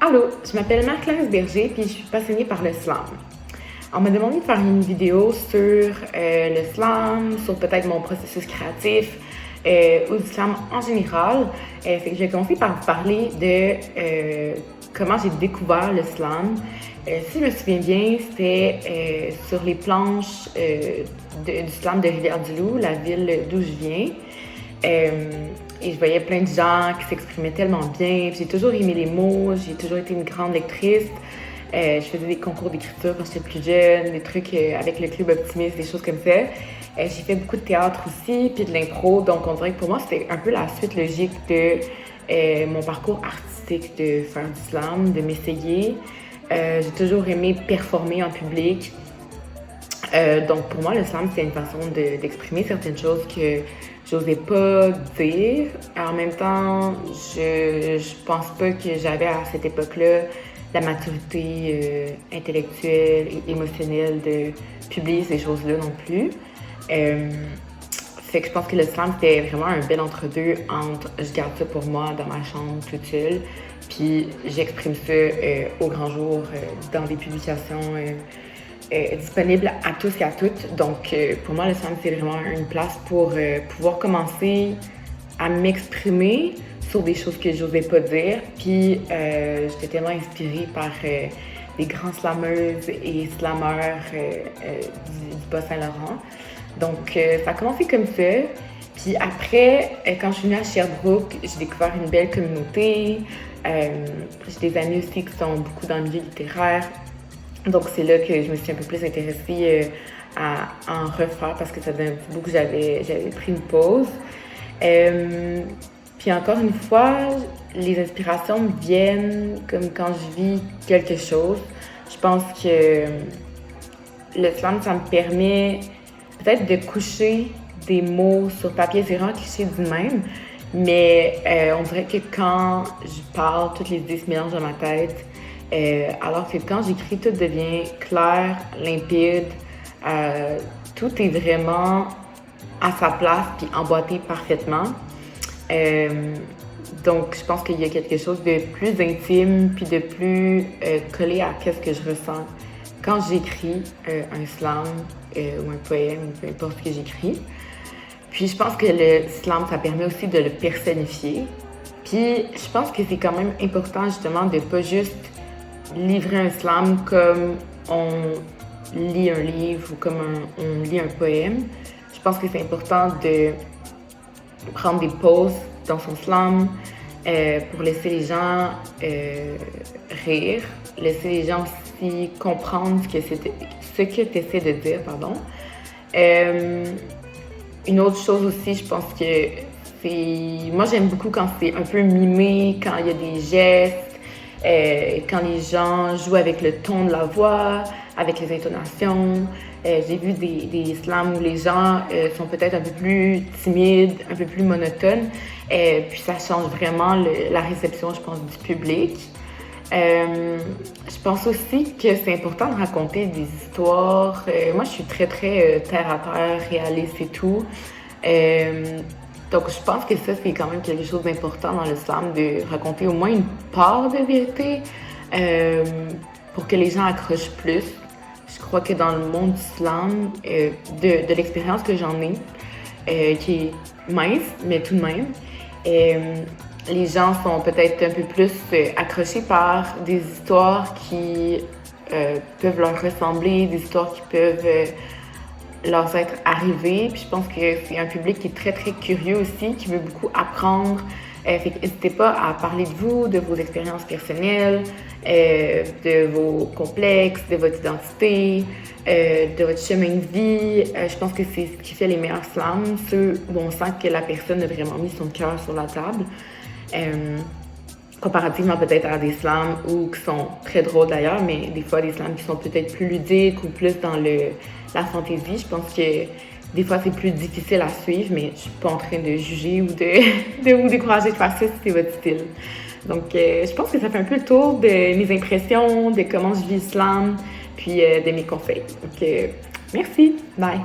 Allô, je m'appelle Marie-Clarisse Berger puis je suis passionnée par le slam. On m'a demandé de faire une vidéo sur le slam, sur peut-être mon processus créatif ou du slam en général. Fait que je vais commencer par vous parler de comment j'ai découvert le slam. Si je me souviens bien, c'était sur les planches du slam de Rivière-du-Loup, la ville d'où je viens. Et je voyais plein de gens qui s'exprimaient tellement bien. J'ai toujours aimé les mots, j'ai toujours été une grande lectrice. Je faisais des concours d'écriture quand j'étais plus jeune, des trucs avec le Club Optimiste, des choses comme ça. J'ai fait beaucoup de théâtre aussi, puis de l'impro. Donc, on dirait que pour moi, c'était un peu la suite logique de mon parcours artistique, de faire du slam, de m'essayer. J'ai toujours aimé performer en public. Donc, pour moi, le slam, c'est une façon d'exprimer certaines choses que j'osais pas dire. En même temps, je pense pas que j'avais à cette époque-là la maturité intellectuelle et émotionnelle de publier ces choses-là non plus. Fait que je pense que le slam, c'était vraiment un bel entre-deux entre je garde ça pour moi dans ma chambre toute seule, puis j'exprime ça au grand jour dans des publications disponibles à tous et à toutes. Donc, pour moi, le slam, c'est vraiment une place pour pouvoir commencer à m'exprimer sur des choses que j'osais pas dire. Puis, j'étais tellement inspirée par des grands slameuses et slameurs du Bas-Saint-Laurent. Donc, ça a commencé comme ça. Puis après, quand je suis venue à Sherbrooke, j'ai découvert une belle communauté. J'ai des amis aussi qui sont beaucoup dans le milieu littéraire. Donc, c'est là que je me suis un peu plus intéressée à en refaire parce que ça faisait un petit bout que j'avais pris une pause. Puis encore une fois, les inspirations me viennent comme quand je vis quelque chose. Je pense que le slam, ça me permet peut-être de coucher des mots sur papier. C'est vraiment cliché du même, mais on dirait que quand je parle, toutes les idées se mélangent dans ma tête. Alors que quand j'écris, tout devient clair, limpide. Tout est vraiment à sa place puis emboîté parfaitement. Donc, je pense qu'il y a quelque chose de plus intime puis de plus collé à qu'est-ce que je ressens quand j'écris un slam ou un poème, peu importe ce que j'écris. Puis, je pense que le slam, ça permet aussi de le personnifier. Puis, je pense que c'est quand même important, justement, de pas juste livrer un slam comme on lit un livre ou comme on lit un poème. Je pense que c'est important de prendre des pauses dans son slam pour laisser les gens rire, laisser les gens aussi comprendre ce que tu essaies de dire, pardon. Une autre chose aussi, je pense que c'est... Moi, j'aime beaucoup quand c'est un peu mimé, quand il y a des gestes, quand les gens jouent avec le ton de la voix, avec les intonations. J'ai vu des slams où les gens sont peut-être un peu plus timides, un peu plus monotones. Puis ça change vraiment la réception, je pense, du public. Je pense aussi que c'est important de raconter des histoires. Moi, je suis très, très terre à terre, réaliste et tout. Donc, je pense que ça, c'est quand même quelque chose d'important dans le slam, de raconter au moins une part de vérité pour que les gens accrochent plus. Je crois que dans le monde du slam, de l'expérience que j'en ai, qui est mince, mais tout de même, les gens sont peut-être un peu plus accrochés par des histoires qui peuvent leur ressembler, des histoires qui peuvent leur être arrivées. Puis je pense que c'est un public qui est très, très curieux aussi, qui veut beaucoup apprendre. Fait que n'hésitez pas à parler de vous, de vos expériences personnelles, de vos complexes, de votre identité, de votre chemin de vie. Je pense que c'est ce qui fait les meilleurs slams, ceux où on sent que la personne a vraiment mis son cœur sur la table. Comparativement peut-être à des slams qui sont très drôles d'ailleurs, mais des fois des slams qui sont peut-être plus ludiques ou plus dans la fantaisie. Je pense que des fois, c'est plus difficile à suivre, mais je suis pas en train de juger ou de vous décourager de faire ça si c'est votre style. Donc, je pense que ça fait un peu le tour de mes impressions, de comment je vis le slam, puis de mes conseils. Donc, merci. Bye!